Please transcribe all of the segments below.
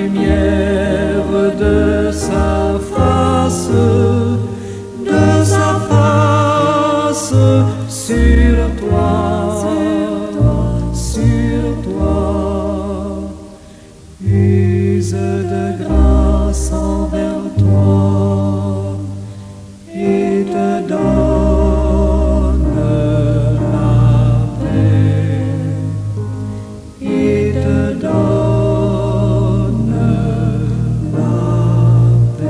lumière de sa face sur toi, use de grâce envers toi et te donne la paix, et te donne la paix.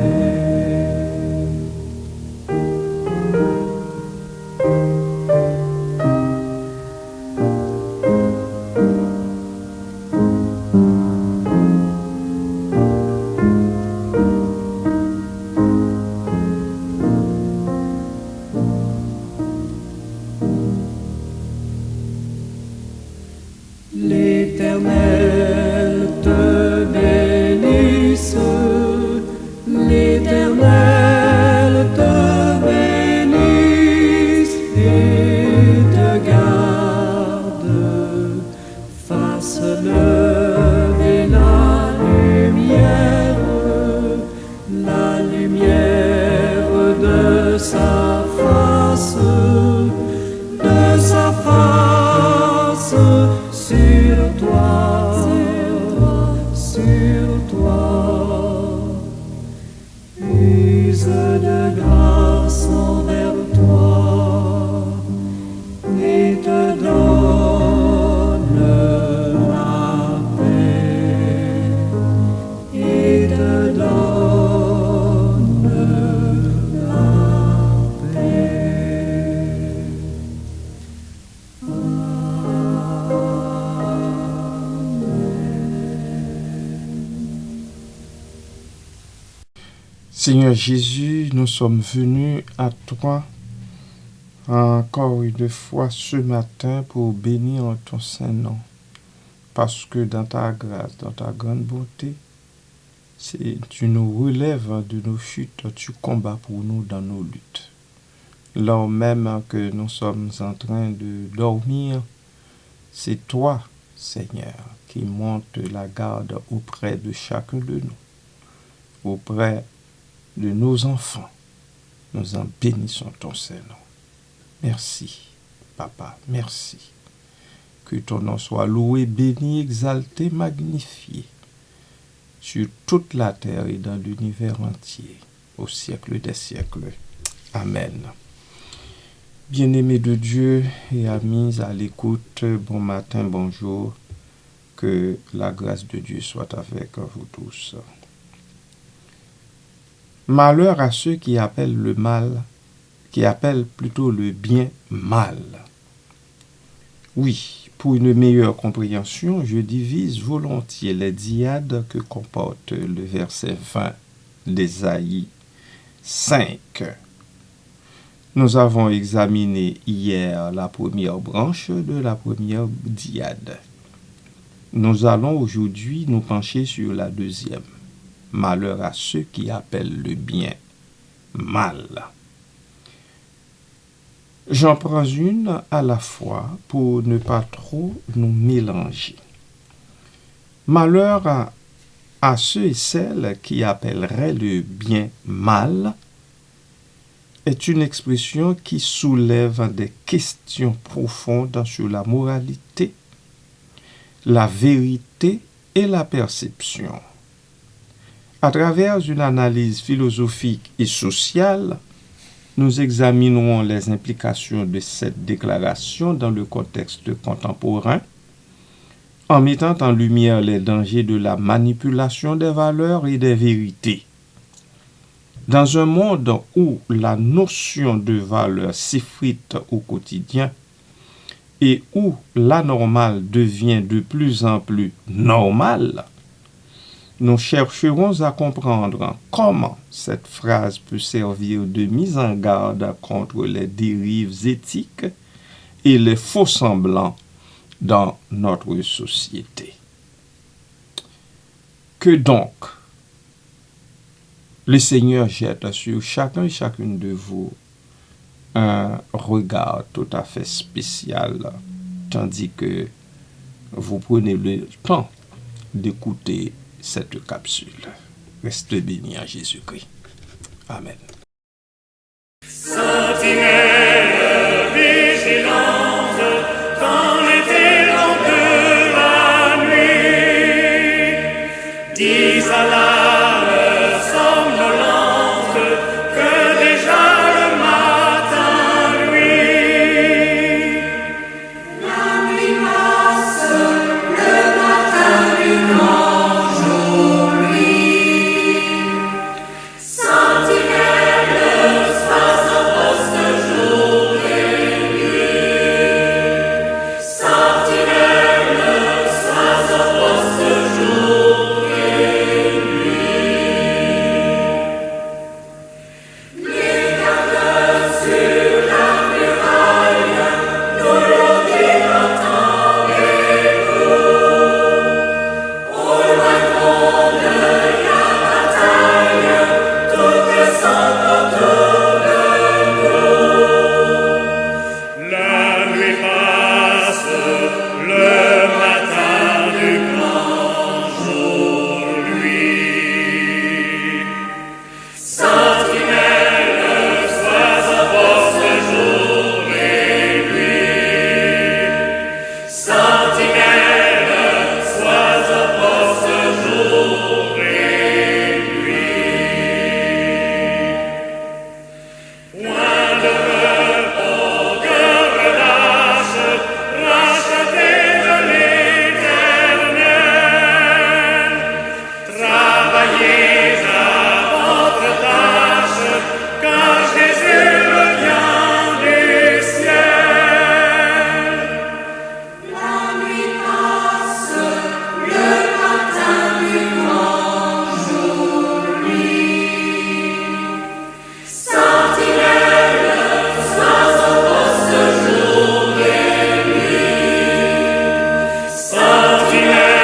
L'Éternel te bénisse, l'Éternel te bénisse et te garde, fasse lever la lumière de sa face sur toi, use de grâce envers toi et te donne la paix, et te donne la paix. Seigneur Jésus, nous sommes venus à toi encore une fois ce matin pour bénir ton Saint-Nom. Parce que dans ta grâce, dans ta grande bonté, tu nous relèves de nos chutes, tu combats pour nous dans nos luttes. Lors même que nous sommes en train de dormir, c'est toi, Seigneur, qui monte la garde auprès de chacun de nous, auprès de nos enfants. Nous en bénissons ton Saint-Nom. Merci, Papa, merci. Que ton nom soit loué, béni, exalté, magnifié sur toute la terre et dans l'univers entier, au siècle des siècles. Amen. Bien-aimés de Dieu et amis à l'écoute, bon matin, bonjour. Que la grâce de Dieu soit avec vous tous. Malheur à ceux qui appellent le mal, qui appellent plutôt le bien mal. Oui, pour une meilleure compréhension, je divise volontiers les dyades que comporte le verset 20 d'Ésaïe 5. Nous avons examiné hier la première branche de la première dyade. Nous allons aujourd'hui nous pencher sur la deuxième. Malheur à ceux qui appellent le bien mal. J'en prends une à la fois pour ne pas trop nous mélanger. Malheur à ceux et celles qui appelleraient le bien mal est une expression qui soulève des questions profondes sur la moralité, la vérité et la perception. À travers une analyse philosophique et sociale, nous examinerons les implications de cette déclaration dans le contexte contemporain, en mettant en lumière les dangers de la manipulation des valeurs et des vérités. Dans un monde où la notion de valeur s'effrite au quotidien et où l'anormal devient de plus en plus normal, nous chercherons à comprendre comment cette phrase peut servir de mise en garde contre les dérives éthiques et les faux-semblants dans notre société. Que donc le Seigneur jette sur chacun et chacune de vous un regard tout à fait spécial, tandis que vous prenez le temps d'écouter cette capsule. Restez bénis en Jésus-Christ. Amen. Sentinelle vigilante, dans l'été long de la nuit, dis à l'âme somnolente que déjà le matin luit. La nuit passe, le matin du grand jour luit. Sentinelle, sois en poste jour et nuit. Sentinelle, sois en poste jour et nuit. Les gardes sur la muraille, nous l'ont dit entendez-vous. Au loin gronde la bataille, toutes semblent autour de nous. La nuit passe, le matin du grand jour luit. Sentinelle, sois en poste jour et nuit. Sentinelle, sois en poste jour et nuit. Point de repos, de relâche, racheté de l'Éternel. Travaillez à votre tâche, car Jésus revient du ciel. La nuit passe, le matin du grand jour luit. Sentinelle, sois en poste jour et nuit. Sentinelle,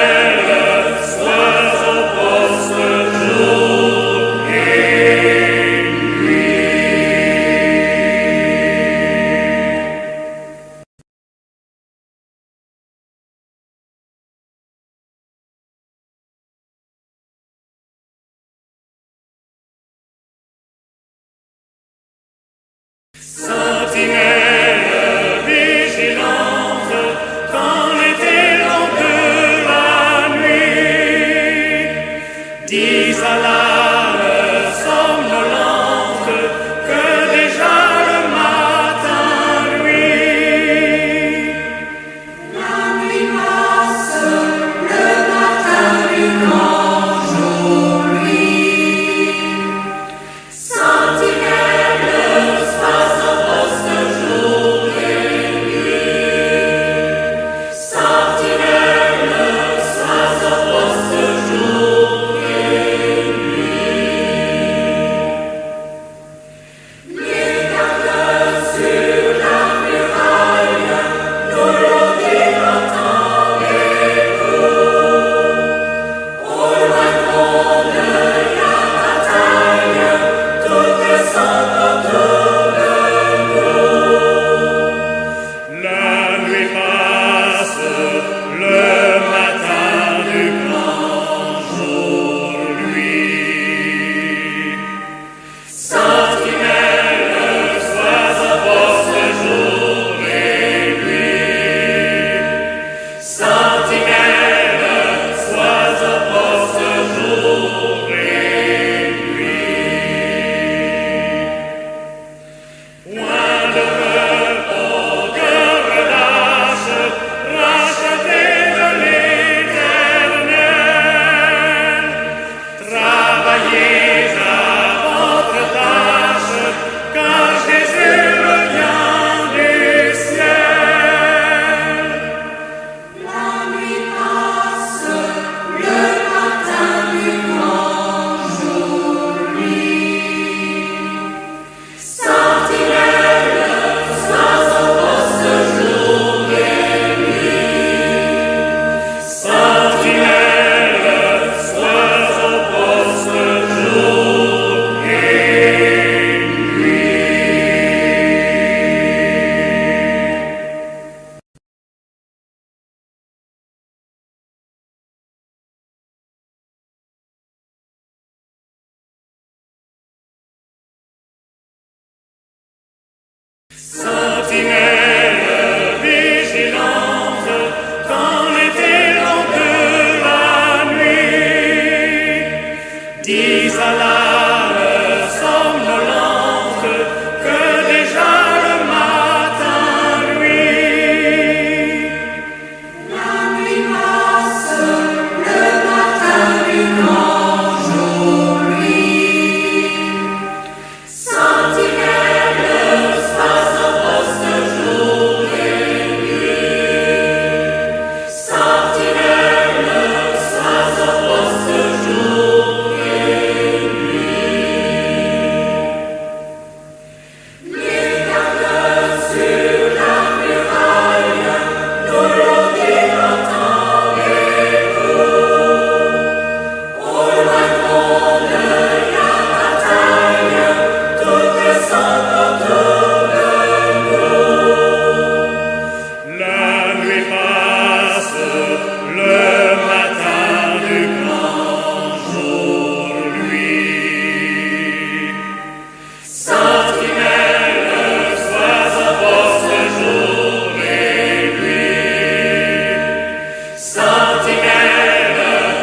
sois en poste jour et nuit. Sentinelle vigilante, dans l'été long de la nuit, dis à l'âme somnolente que déjà le matin luit. La nuit passe, le matin du grand jour luit. Sentinelle, sois en poste Sentinelle vigilante, quand l'été long de la nuit, dis à l'âme somnolente que déjà le matin luit. La nuit passe, le matin du grand jour luit. Sentinelle, sois au poste jour et nuit. Sentinelle, sois au poste jour et nuit. Les gardes sur la muraille, nous l'ont dit entendez-vous. Au loin gronde la bataille, toutes sont autour de nous. La nuit passe, le matin du grand jour luit. Sentinelle, sois au poste jour et nuit. Sentinelle,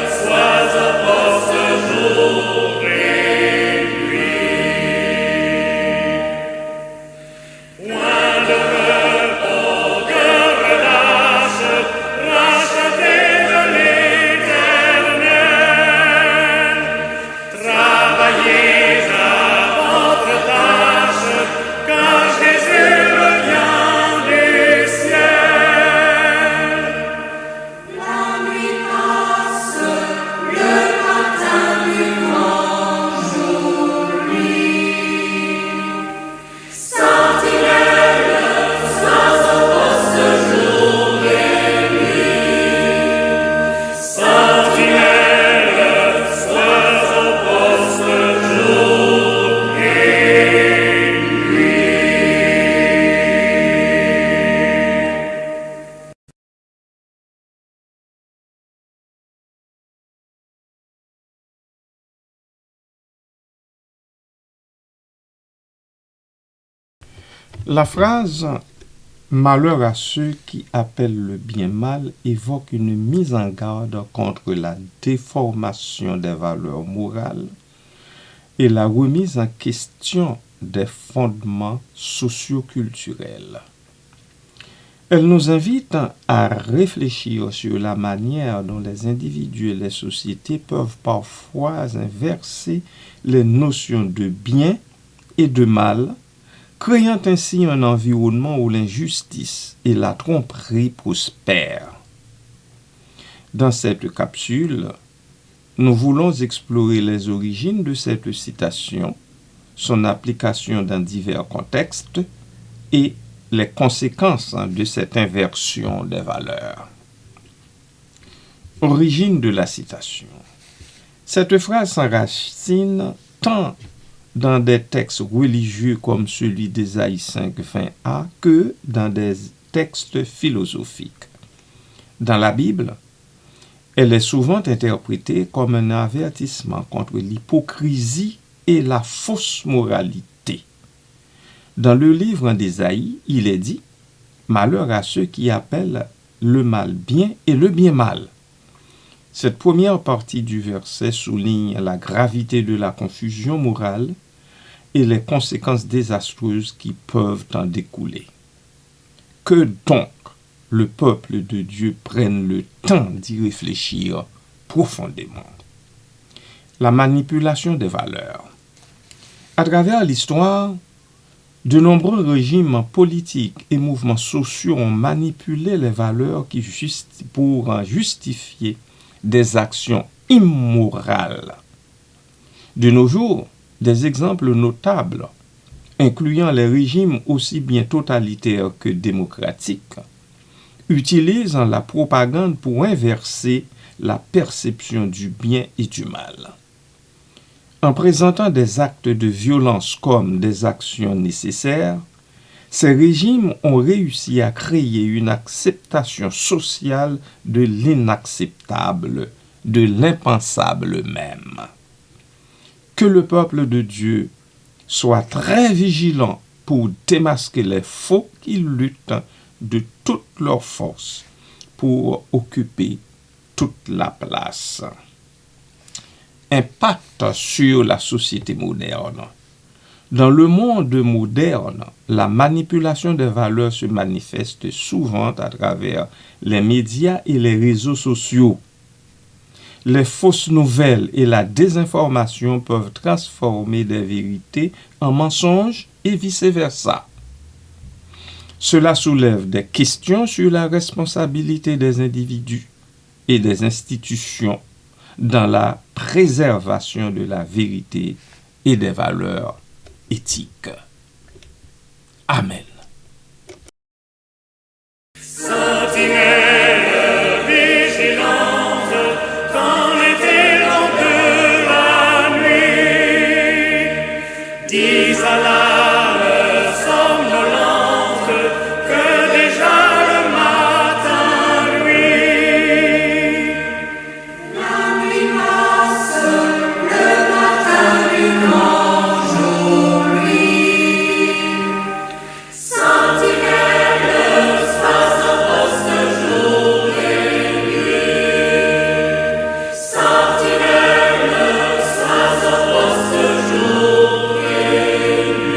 sois au poste jour et nuit. Point de repos, de relâche, racheté de l'Éternel. Travaillez à votre tâche, car Jésus revient du ciel. La nuit passe, le matin du grand jour luit. Sentinelle, sois au poste jour et nuit. Sentinelle, sois au poste jour et nuit. La phrase « Malheur à ceux qui appellent le bien mal » évoque une mise en garde contre la déformation des valeurs morales et la remise en question des fondements socioculturels. Elle nous invite à réfléchir sur la manière dont les individus et les sociétés peuvent parfois inverser les notions de bien et de mal, créant ainsi un environnement où l'injustice et la tromperie prospèrent. Dans cette capsule, nous voulons explorer les origines de cette citation, son application dans divers contextes et les conséquences de cette inversion des valeurs. Origine de la citation. Cette phrase s'enracine tant dans des textes religieux comme celui d'Ésaïe 5:20a que dans des textes philosophiques. Dans la Bible, elle est souvent interprétée comme un avertissement contre l'hypocrisie et la fausse moralité. Dans le livre d'Ésaïe, il est dit « Malheur à ceux qui appellent le mal bien et le bien mal ». Cette première partie du verset souligne la gravité de la confusion morale et les conséquences désastreuses qui peuvent en découler. Que donc le peuple de Dieu prenne le temps d'y réfléchir profondément. La manipulation des valeurs. À travers l'histoire, de nombreux régimes politiques et mouvements sociaux ont manipulé les valeurs pour justifier des actions immorales. De nos jours, des exemples notables, incluant les régimes aussi bien totalitaires que démocratiques, utilisent la propagande pour inverser la perception du bien et du mal. En présentant des actes de violence comme des actions nécessaires, ces régimes ont réussi à créer une acceptation sociale de l'inacceptable, de l'impensable même. Que le peuple de Dieu soit très vigilant pour démasquer les faux qui luttent de toute leur force pour occuper toute la place. Impact sur la société moderne. Dans le monde moderne, la manipulation des valeurs se manifeste souvent à travers les médias et les réseaux sociaux. Les fausses nouvelles et la désinformation peuvent transformer des vérités en mensonges et vice-versa. Cela soulève des questions sur la responsabilité des individus et des institutions dans la préservation de la vérité et des valeurs éthiques. Amen. Sentinelle vigilante, dans les ténèbres de la nuit, dis à l'âme somnolente que déjà le matin luit. La nuit passe, le matin du grand jour luit. Sentinelle, sois en poste jour et nuit. Sentinelle, sois en poste jour et nuit.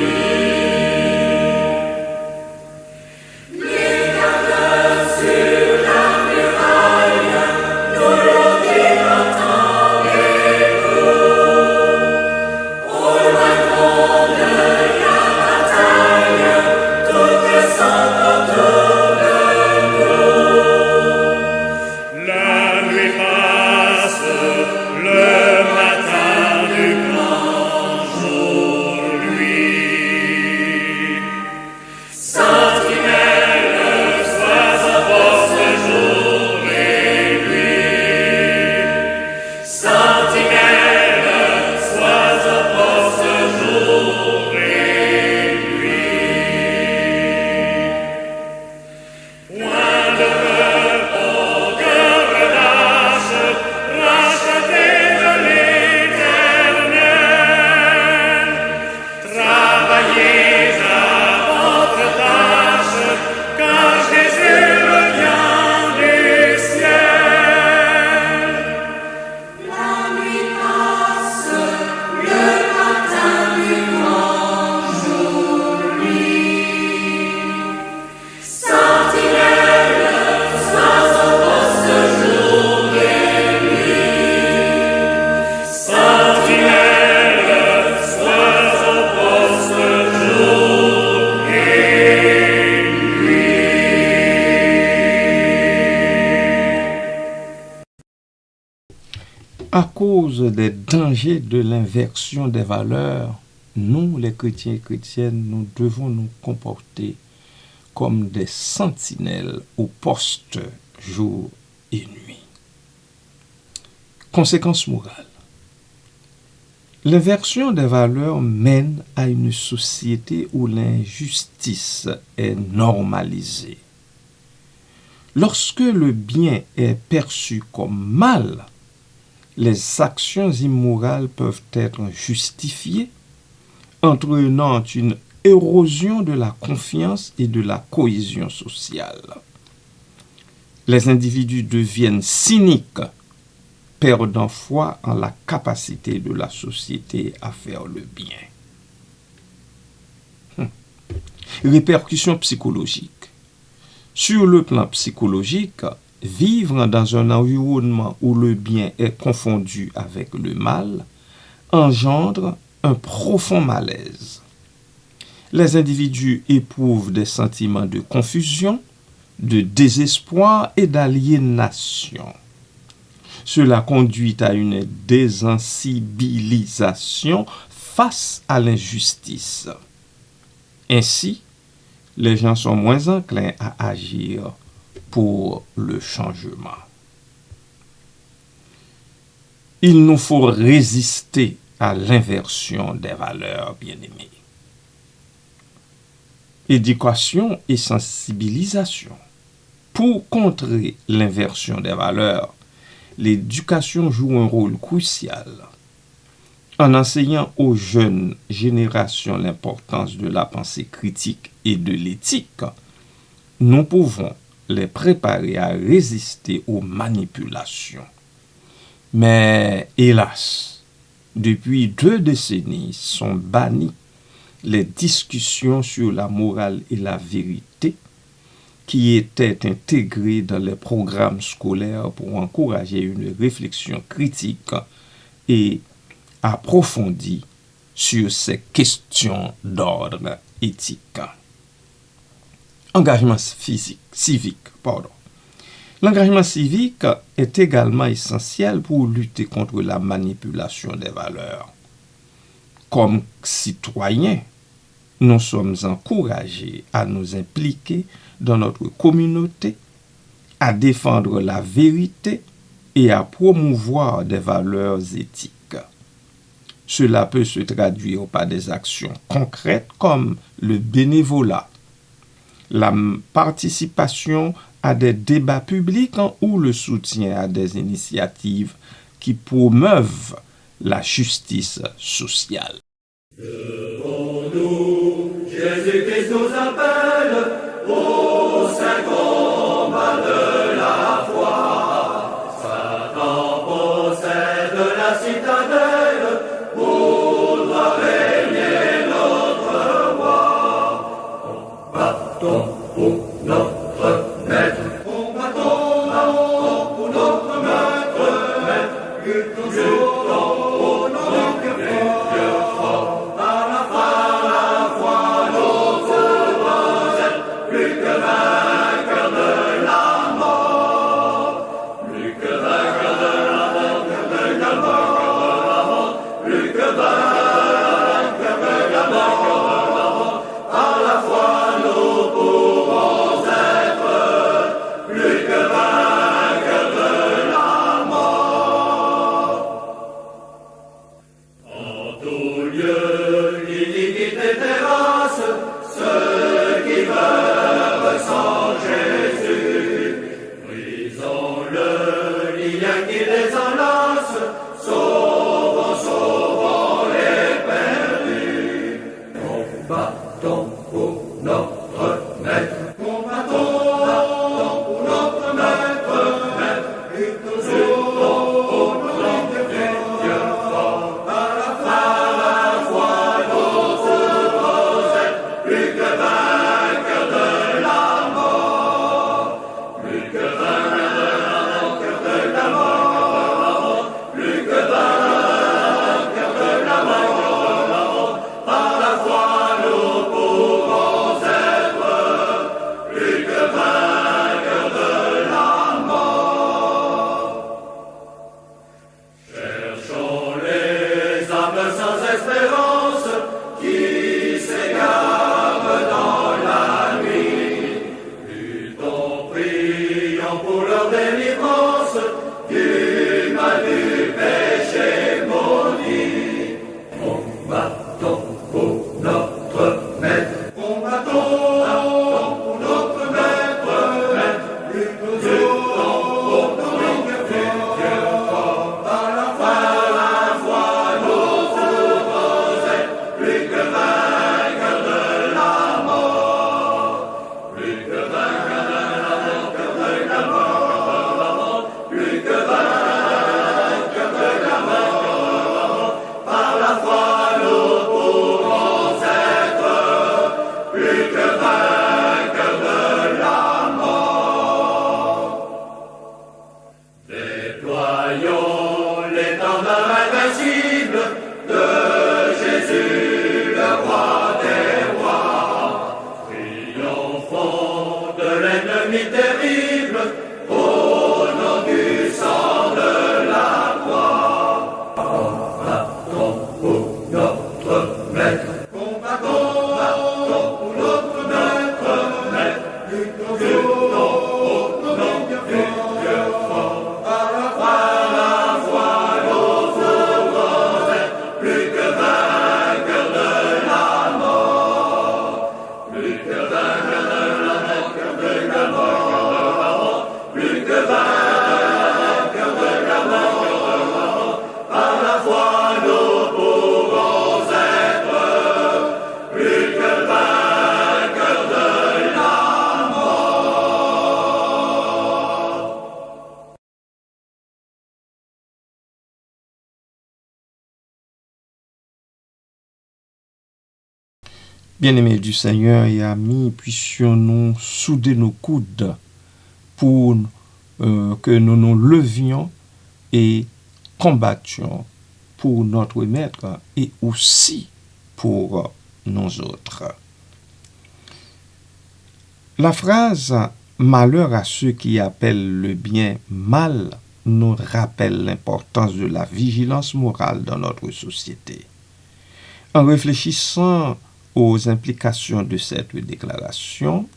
Les gardes sur la muraille, nous l'ont dit entendez-vous. Au loin gronde la bataille, toutes semblent autour de nous. La nuit passe, le matin du grand jour luit. Sentinelle, sois en poste jour et nuit. Sentinelle, sois en poste jour et nuit. Point de repos, de relâche, racheté de l'Éternel. Travaillez à votre tâche, car Jésus revient du ciel. La nuit passe, le matin du grand jour luit. Sentinelle, sois en poste jour et nuit. Sentinelle, sois en poste jour et nuit. À cause des dangers de l'inversion des valeurs, nous, les chrétiens et chrétiennes, nous devons nous comporter comme des sentinelles au poste jour et nuit. Conséquences morales. L'inversion des valeurs mène à une société où l'injustice est normalisée. Lorsque le bien est perçu comme mal, les actions immorales peuvent être justifiées, entraînant une érosion de la confiance et de la cohésion sociale. Les individus deviennent cyniques, perdant foi en la capacité de la société à faire le bien. Répercussions psychologiques. Sur le plan psychologique, vivre dans un environnement où le bien est confondu avec le mal engendre un profond malaise. Les individus éprouvent des sentiments de confusion, de désespoir et d'aliénation. Cela conduit à une désensibilisation face à l'injustice. Ainsi, les gens sont moins enclins à agir pour le changement. Il nous faut résister à l'inversion des valeurs, bien-aimés. Éducation et sensibilisation. Pour contrer l'inversion des valeurs, l'éducation joue un rôle crucial. En enseignant aux jeunes générations l'importance de la pensée critique et de l'éthique, nous pouvons les préparer à résister aux manipulations. Mais hélas, depuis 2 décennies sont bannies les discussions sur la morale et la vérité qui étaient intégrées dans les programmes scolaires pour encourager une réflexion critique et approfondie sur ces questions d'ordre éthique. Engagement civique. L'engagement civique est également essentiel pour lutter contre la manipulation des valeurs. Comme citoyens, nous sommes encouragés à nous impliquer dans notre communauté, à défendre la vérité et à promouvoir des valeurs éthiques. Cela peut se traduire par des actions concrètes comme le bénévolat, la participation à des débats publics ou le soutien à des initiatives qui promeuvent la justice sociale. Devant-nous, Jésus-Christ nous appelle au saint combat de la foi. Satan possède la citadelle, voudra régner notre roi. Combattons pour notre maître. Combattons pour notre maître. Luttons pour notre Dieu fort. À la foi, nos courants êtes plus que vainqueurs de la mort. Plus que vainqueurs de la mort, plus que vainqueurs plus que vainqueurs de la mort. À la foi, nous pourrons être plus que vainqueurs de la mort. En tout lieu, l'iniquité terrasse ceux qui meurent sans Jésus. Brisons le lien qui les enlace, sauvons les perdus. Combattons pour notre maître. Combattons pour notre maître. Luttons pour notre Dieu fort. À la foi, nos courants êtes plus que vainqueurs de la mort. Plus que vainqueurs de la mort. Plus que vainqueurs de la mort. Par la foi, nous pourrons être plus que vainqueurs de la mort. Cherchons les âmes sans espérance qui s'égarent dans la nuit. Luttons, prions pour leur délivrance du mal du péché maudit. Combattons pour notre maître. Combattons pour notre maître. Luttons pour notre Dieu fort. À la foi, nos courants êtes plus que vainqueurs de la mort. Plus que vainqueurs de la mort. Plus que vainqueurs de la mort. Par la foi, nous pourrons être plus que vainqueurs de la mort. Déployons l'étendard invincible de Jésus, le roi des rois. Triomphons de l'ennemi terrible au nom du sang de la croix. Combattons pour notre maître. Combattons pour notre maître. Luttons pour notre Dieu fort. À la foi, nos courants êtes plus que vainqueurs Bien-aimés du Seigneur et amis, puissions-nous souder nos coudes pour que nous nous levions et combattions pour notre Maître et aussi pour nous autres. La phrase « malheur à ceux qui appellent le bien mal » nous rappelle l'importance de la vigilance morale dans notre société. En réfléchissant aux implications de cette déclaration,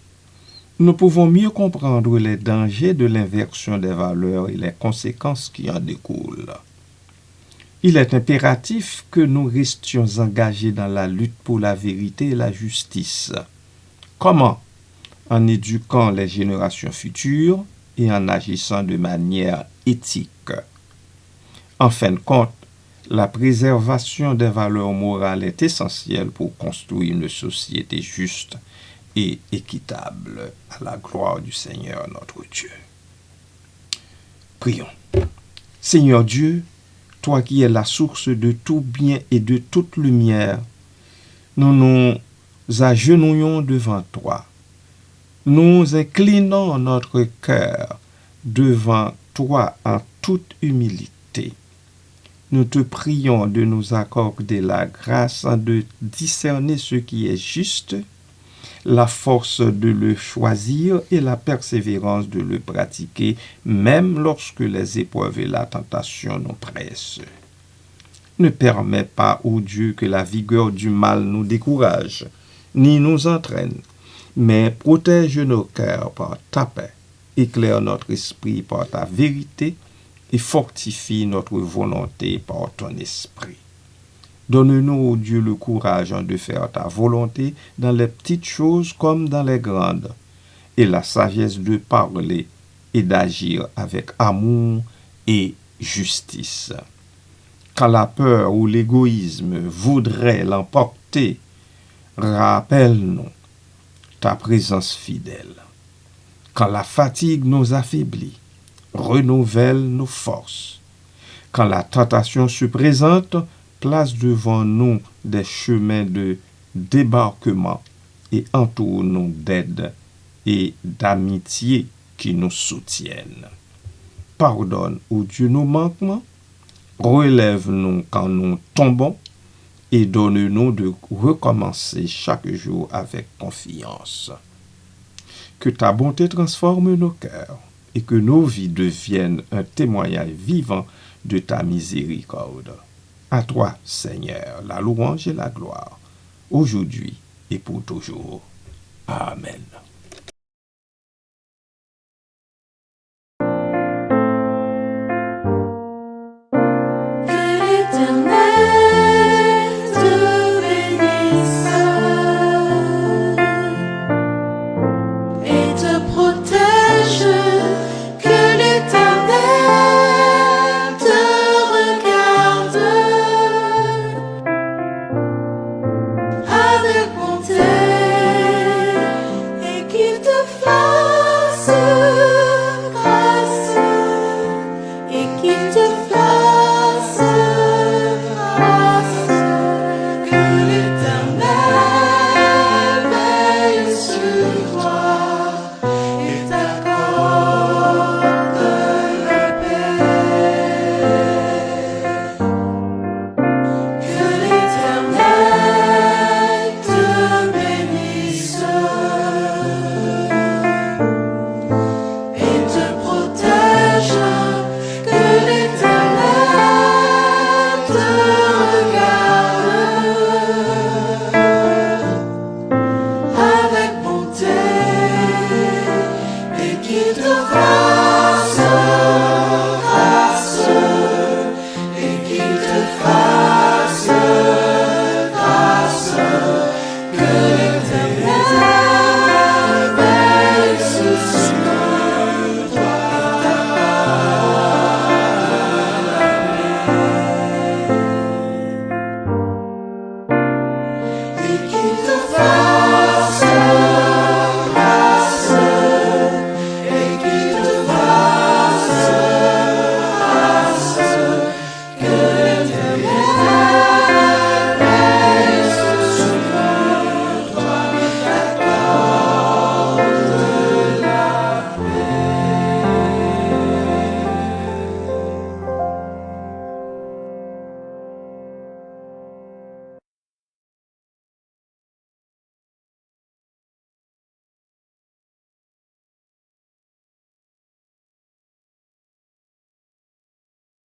nous pouvons mieux comprendre les dangers de l'inversion des valeurs et les conséquences qui en découlent. Il est impératif que nous restions engagés dans la lutte pour la vérité et la justice. Comment? En éduquant les générations futures et en agissant de manière éthique. En fin de compte, la préservation des valeurs morales est essentielle pour construire une société juste et équitable à la gloire du Seigneur notre Dieu. Prions. Seigneur Dieu, toi qui es la source de tout bien et de toute lumière, nous nous agenouillons devant toi. Nous inclinons notre cœur devant toi en toute humilité. Nous te prions de nous accorder la grâce de discerner ce qui est juste, la force de le choisir et la persévérance de le pratiquer, même lorsque les épreuves et la tentation nous pressent. Ne permets pas, ô Dieu, que la vigueur du mal nous décourage, ni nous entraîne, mais protège nos cœurs par ta paix, éclaire notre esprit par ta vérité et fortifie notre volonté par ton esprit. Donne-nous, ô Dieu, le courage de faire ta volonté dans les petites choses comme dans les grandes, et la sagesse de parler et d'agir avec amour et justice. Quand la peur ou l'égoïsme voudrait l'emporter, rappelle-nous ta présence fidèle. Quand la fatigue nous affaiblit, renouvelle nos forces. Quand la tentation se présente, place devant nous des chemins de débarquement et entoure-nous d'aide et d'amitié qui nous soutiennent. Pardonne, ô Dieu, nos manquements, relève-nous quand nous tombons et donne-nous de recommencer chaque jour avec confiance. Que ta bonté transforme nos cœurs et que nos vies deviennent un témoignage vivant de ta miséricorde. À toi, Seigneur, la louange et la gloire, aujourd'hui et pour toujours. Amen. Keep